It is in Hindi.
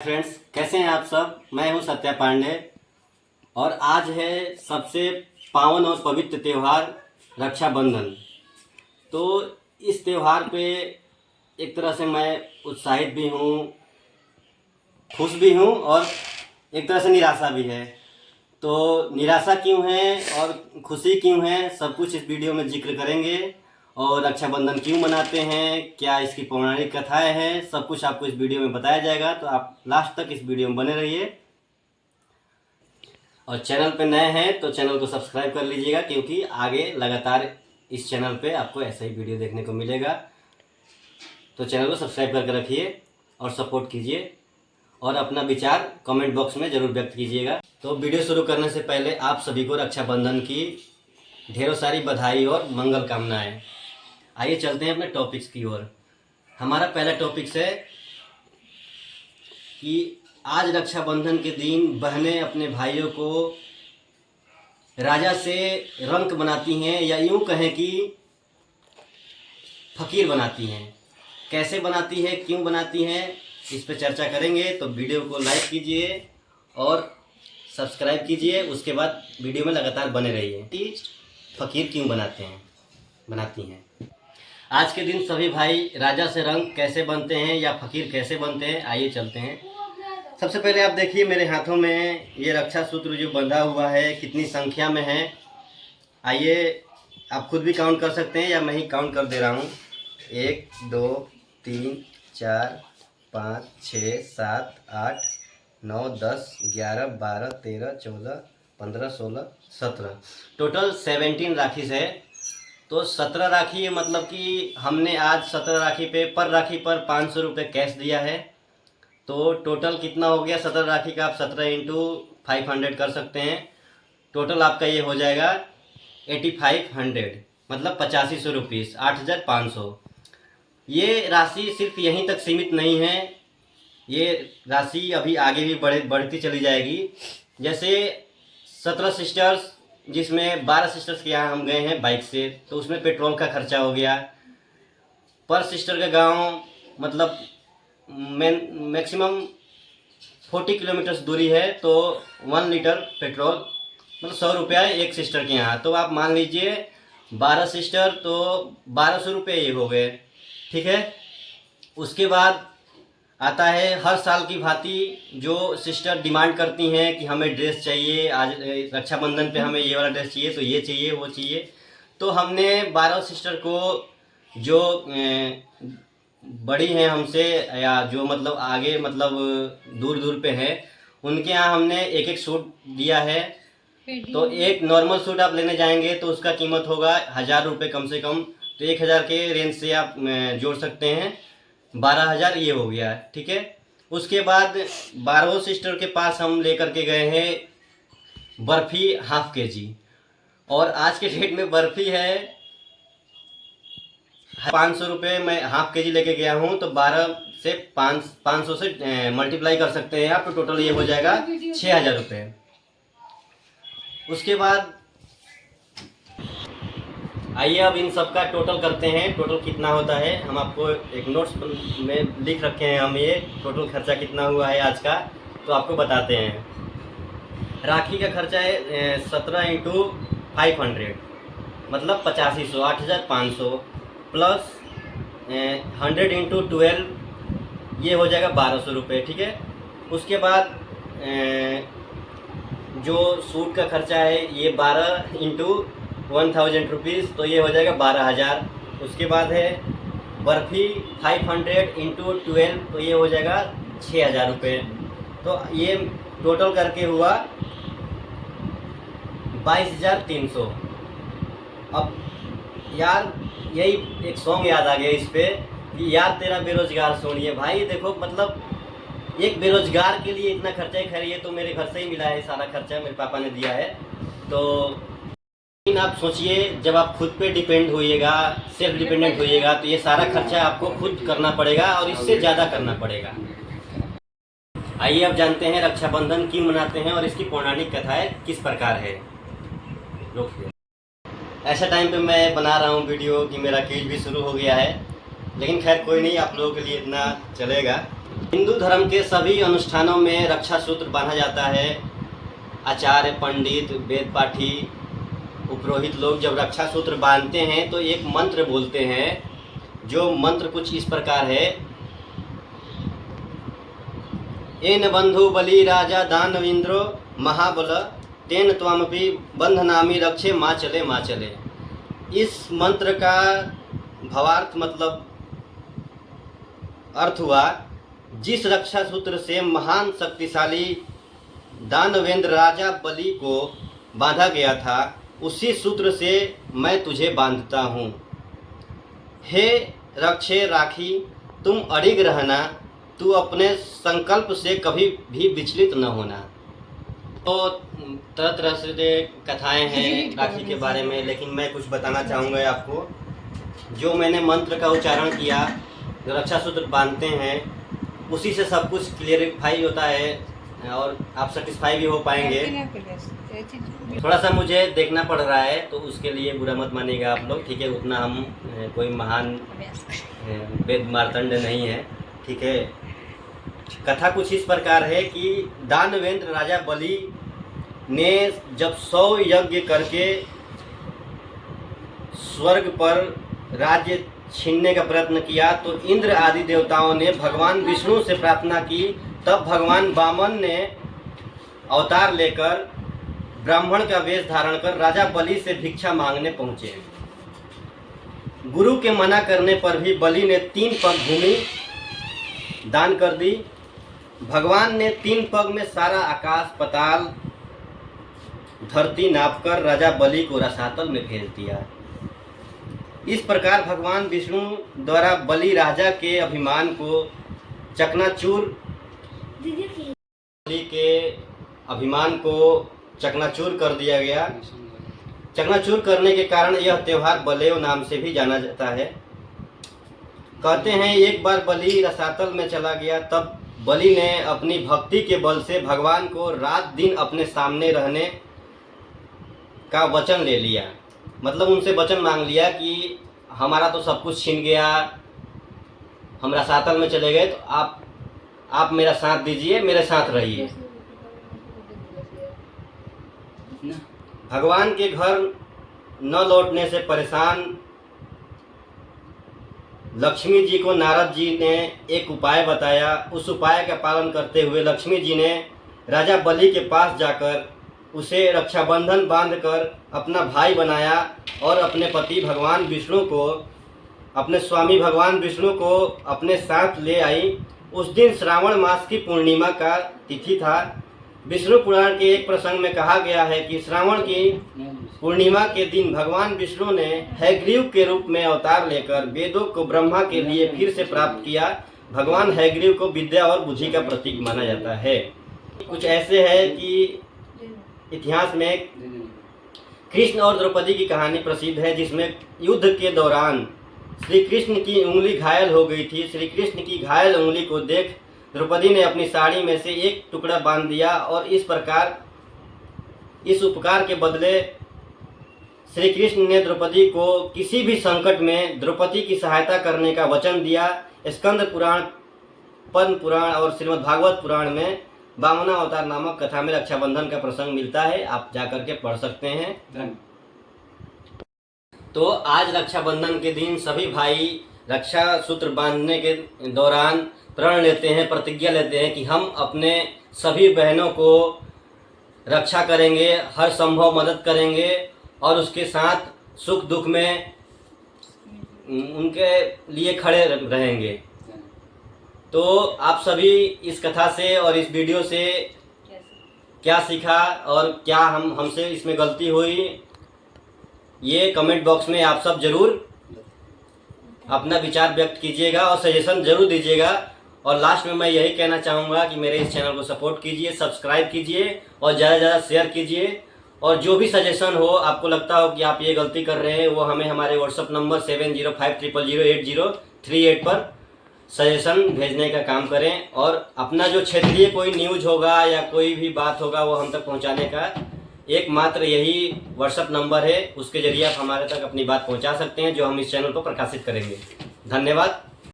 फ्रेंड्स, कैसे हैं आप सब। मैं हूं सत्या पांडे और आज है सबसे पावन और पवित्र त्यौहार रक्षाबंधन। तो इस त्यौहार पे एक तरह से मैं उत्साहित भी हूं, खुश भी हूं और एक तरह से निराशा भी है। तो निराशा क्यों है और खुशी क्यों है, सब कुछ इस वीडियो में जिक्र करेंगे। और रक्षाबंधन क्यों मनाते हैं, क्या इसकी पौराणिक कथाएं हैं, सब कुछ आपको इस वीडियो में बताया जाएगा। तो आप लास्ट तक इस वीडियो में बने रहिए। और चैनल पे नए हैं तो चैनल को सब्सक्राइब कर लीजिएगा, क्योंकि आगे लगातार इस चैनल पे आपको ऐसा ही वीडियो देखने को मिलेगा। तो चैनल को सब्सक्राइब करके रखिए और सपोर्ट कीजिए और अपना विचार कमेंट बॉक्स में ज़रूर व्यक्त कीजिएगा। तो वीडियो शुरू करने से पहले आप सभी को रक्षाबंधन की ढेरों सारी बधाई और मंगल कामनाएं। आइए चलते हैं अपने टॉपिक्स की ओर। हमारा पहला टॉपिक्स है कि आज रक्षाबंधन के दिन बहनें अपने भाइयों को राजा से रंक बनाती हैं, या यूं कहें कि फकीर बनाती हैं। कैसे बनाती है, क्यों बनाती हैं, इस पर चर्चा करेंगे। तो वीडियो को लाइक कीजिए और सब्सक्राइब कीजिए, उसके बाद वीडियो में लगातार बने रहिए कि फकीर क्यों बनाती हैं। आज के दिन सभी भाई राजा से रंक कैसे बनते हैं या फकीर कैसे बनते हैं, आइए चलते हैं। सबसे पहले आप देखिए मेरे हाथों में ये रक्षा सूत्र जो बंधा हुआ है, कितनी संख्या में है। आइए आप खुद भी काउंट कर सकते हैं या मैं ही काउंट कर दे रहा हूँ। 1 2 3 4 5 6 7 8 9 10 11 12 13 14 15 16 17, टोटल 17 राखी है। तो 17 राखी मतलब कि हमने आज 17 राखी पे पर राखी पर 500 रुपये कैश दिया है। तो टोटल कितना हो गया 17 राखी का, आप 17 इंटू 500 कर सकते हैं। टोटल आपका ये हो जाएगा 8500, मतलब 8500 रुपीज़, 8500। ये राशि सिर्फ यहीं तक सीमित नहीं है, ये राशि अभी आगे भी बढ़ती चली जाएगी। जैसे 17 सिस्टर्स, जिसमें 12 सिस्टर्स के यहाँ हम गए हैं बाइक से, तो उसमें पेट्रोल का खर्चा हो गया। पर सिस्टर का गांव मतलब मैक्सिमम 40 किलोमीटर दूरी है, तो 1 लीटर पेट्रोल मतलब 100 रुपया एक सिस्टर के यहाँ। तो आप मान लीजिए 12 सिस्टर तो 1200 रुपये ये हो गए, ठीक है। उसके बाद आता है हर साल की भांति जो सिस्टर डिमांड करती हैं कि हमें ड्रेस चाहिए, आज रक्षाबंधन पे हमें ये वाला ड्रेस चाहिए, तो ये चाहिए वो चाहिए। तो हमने 12 सिस्टर को जो बड़ी हैं हमसे, या जो मतलब आगे मतलब दूर दूर पे है, उनके यहाँ हमने एक एक सूट दिया है। तो एक नॉर्मल सूट आप लेने जाएंगे तो उसका कीमत होगा 1000 रुपये कम से कम। तो 1000 के रेंज से आप जोड़ सकते हैं, 12000 ये हो गया, ठीक है। उसके बाद 12 सिस्टर के पास हम लेकर के गए हैं बर्फ़ी ½ kg, और आज के डेट में बर्फ़ी है 500 रुपये। मैं ½ kg लेके गया हूँ, तो 12 से 500 से मल्टीप्लाई कर सकते हैं आप, तो टोटल ये हो जाएगा 6000 रुपये। उसके बाद आइए अब इन सब का टोटल करते हैं, टोटल कितना होता है। हम आपको एक नोट्स में लिख रखे हैं हम, ये टोटल खर्चा कितना हुआ है आज का, तो आपको बताते हैं। राखी का खर्चा है 17 इंटू 500, मतलब 8500, 8500 प्लस 100 इंटू 12, ये हो जाएगा 1200 रुपये, ठीक है। उसके बाद जो सूट का खर्चा है ये 12 इंटू 1000 रुपीज़, तो ये हो जाएगा 12000। उसके बाद है बर्फ़ी 500 इंटू 12, तो ये हो जाएगा 6000 रुपये। तो ये टोटल करके हुआ 22300। अब यार यही एक सॉन्ग याद आ गया इस पर कि यार तेरा बेरोजगार सोनिए। भाई देखो, मतलब एक बेरोजगार के लिए इतना खर्चा ही, खैर ये तो मेरे घर से ही मिला है, सारा खर्चा मेरे पापा ने दिया है। तो लेकिन आप सोचिए, जब आप खुद पे डिपेंड होइएगा, सेल्फ डिपेंडेंट होइएगा, तो ये सारा खर्चा आपको खुद करना पड़ेगा और इससे ज़्यादा करना पड़ेगा। आइए अब जानते हैं रक्षाबंधन क्यों मनाते हैं और इसकी पौराणिक कथाएं किस प्रकार है। ऐसा टाइम पे मैं बना रहा हूँ वीडियो कि मेरा क्विज भी शुरू हो गया है, लेकिन खैर कोई नहीं, आप लोगों के लिए इतना चलेगा। हिंदू धर्म के सभी अनुष्ठानों में रक्षा सूत्र बांधा जाता है। आचार्य, पंडित, वेद पाठी, उपरोहित लोग जब रक्षा सूत्र बांधते हैं तो एक मंत्र बोलते हैं, जो मंत्र कुछ इस प्रकार है। एन बंधु बलि राजा दानवेंद्रो महाबल तेन त्वामपि बंधनामी रक्षे माँ चले। इस मंत्र का भावार्थ मतलब अर्थ हुआ, जिस रक्षा सूत्र से महान शक्तिशाली दानवेंद्र राजा बलि को बांधा गया था, उसी सूत्र से मैं तुझे बांधता हूँ। हे रक्षे राखी, तुम अडिग रहना, तू अपने संकल्प से कभी भी विचलित न होना। तो तरह तरह से कथाएं हैं राखी के बारे में, लेकिन मैं कुछ बताना चाहूँगा आपको। जो मैंने मंत्र का उच्चारण किया, जो रक्षा सूत्र बांधते हैं, उसी से सब कुछ क्लियरिफाई होता है और आप सेटिस्फाई भी हो पाएंगे। थोड़ा सा मुझे देखना पड़ रहा है तो उसके लिए बुरा मत मानिएगा आप लोग, ठीक है। उतना हम कोई महान वेद मार्तंड नहीं है, ठीक है। कथा कुछ इस प्रकार है कि दानवेंद्र राजा बलि ने जब 100 यज्ञ करके स्वर्ग पर राज्य छीनने का प्रयत्न किया, तो इंद्र आदि देवताओं ने भगवान विष्णु से प्रार्थना की। तब भगवान वामन ने अवतार लेकर ब्राह्मण का वेश धारण कर राजा बलि से भिक्षा मांगने पहुंचे। गुरु के मना करने पर भी बलि ने 3 पग भूमि दान कर दी। भगवान ने 3 पग में सारा आकाश, पाताल, धरती नापकर राजा बलि को रसातल में भेज दिया। इस प्रकार भगवान विष्णु द्वारा बलि राजा के अभिमान को चकनाचूर बलि के अभिमान को चकनाचूर कर दिया गया। चकनाचूर करने के कारण यह त्यौहार बलेव नाम से भी जाना जाता है। कहते हैं एक बार बलि रसातल में चला गया, तब बलि ने अपनी भक्ति के बल से भगवान को रात दिन अपने सामने रहने का वचन ले लिया। मतलब उनसे वचन मांग लिया कि हमारा तो सब कुछ छीन गया, हम रसातल में चले गए, तो आप मेरा साथ दीजिए, मेरे साथ रहिए। भगवान के घर न लौटने से परेशान लक्ष्मी जी को नारद जी ने एक उपाय बताया। उस उपाय का पालन करते हुए लक्ष्मी जी ने राजा बलि के पास जाकर उसे रक्षाबंधन बांधकर अपना भाई बनाया और अपने पति भगवान विष्णु को, अपने स्वामी भगवान विष्णु को अपने साथ ले आई। उस दिन श्रावण मास की पूर्णिमा का तिथि था। विष्णु पुराण के एक प्रसंग में कहा गया है कि श्रावण की पूर्णिमा के दिन भगवान विष्णु ने हैग्रीव के रूप में अवतार लेकर वेदों को ब्रह्मा के लिए फिर से प्राप्त किया। भगवान हैग्रीव को विद्या और बुद्धि का प्रतीक माना जाता है। कुछ ऐसे है कि इतिहास में कृष्ण और द्रौपदी की कहानी प्रसिद्ध है, जिसमें युद्ध के दौरान श्री कृष्ण की उंगली घायल हो गई थी। श्री कृष्ण की घायल उंगली को देख द्रौपदी ने अपनी साड़ी में से एक टुकड़ा बांध दिया और इस प्रकार इस उपकार के बदले श्री कृष्ण ने द्रौपदी को किसी भी संकट में द्रौपदी की सहायता करने का वचन दिया। स्कंद पुराण, पद्म पुराण और श्रीमद् भागवत पुराण में वामना अवतार नामक कथा में रक्षाबंधन का प्रसंग मिलता है, आप जाकर के पढ़ सकते हैं। तो आज रक्षाबंधन के दिन सभी भाई रक्षा सूत्र बांधने के दौरान प्रण लेते हैं, प्रतिज्ञा लेते हैं कि हम अपने सभी बहनों को रक्षा करेंगे, हर संभव मदद करेंगे और उसके साथ सुख दुख में उनके लिए खड़े रहेंगे। तो आप सभी इस कथा से और इस वीडियो से क्या सीखा और क्या हमसे इसमें गलती हुई, ये कमेंट बॉक्स में आप सब जरूर अपना विचार व्यक्त कीजिएगा और सजेशन जरूर दीजिएगा। और लास्ट में मैं यही कहना चाहूँगा कि मेरे इस चैनल को सपोर्ट कीजिए, सब्सक्राइब कीजिए और ज़्यादा से ज़्यादा शेयर कीजिए। और जो भी सजेशन हो, आपको लगता हो कि आप ये गलती कर रहे हैं, वो हमें हमारे व्हाट्सअप नंबर 7050008038 पर सजेशन भेजने का काम करें। और अपना जो क्षेत्रीय कोई न्यूज़ होगा या कोई भी बात होगा वो हम तक पहुंचाने का एकमात्र यही व्हाट्सअप नंबर है, उसके जरिए आप हमारे तक अपनी बात पहुंचा सकते हैं, जो हम इस चैनल पर प्रकाशित करेंगे। धन्यवाद।